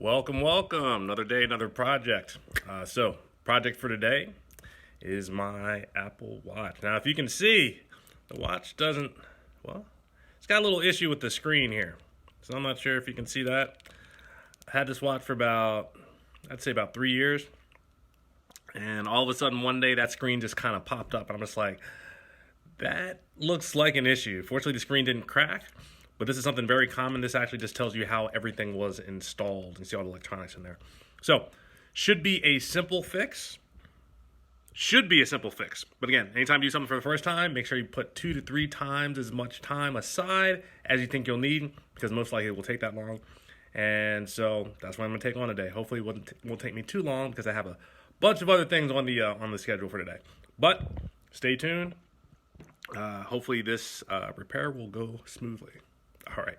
Welcome, welcome. Another day, another project. Project for today is my Apple Watch. Now, if you can see, the watch doesn't, well, it's got a little issue with the screen here. So I'm not sure if you can see that. I had this watch for I'd say about 3 years. And all of a sudden, one day, that screen just kind of popped up. And I'm just like, that looks like an issue. Fortunately, the screen didn't crack. But this is something very common. This actually just tells you how everything was installed. You see all the electronics in there. So, should be a simple fix. But again, anytime you do something for the first time, make sure you put 2 to 3 times as much time aside as you think you'll need, because most likely it will take that long. And so that's what I'm going to take on today. Hopefully it won't take me too long, because I have a bunch of other things on the schedule for today. But stay tuned. Hopefully this repair will go smoothly. All right.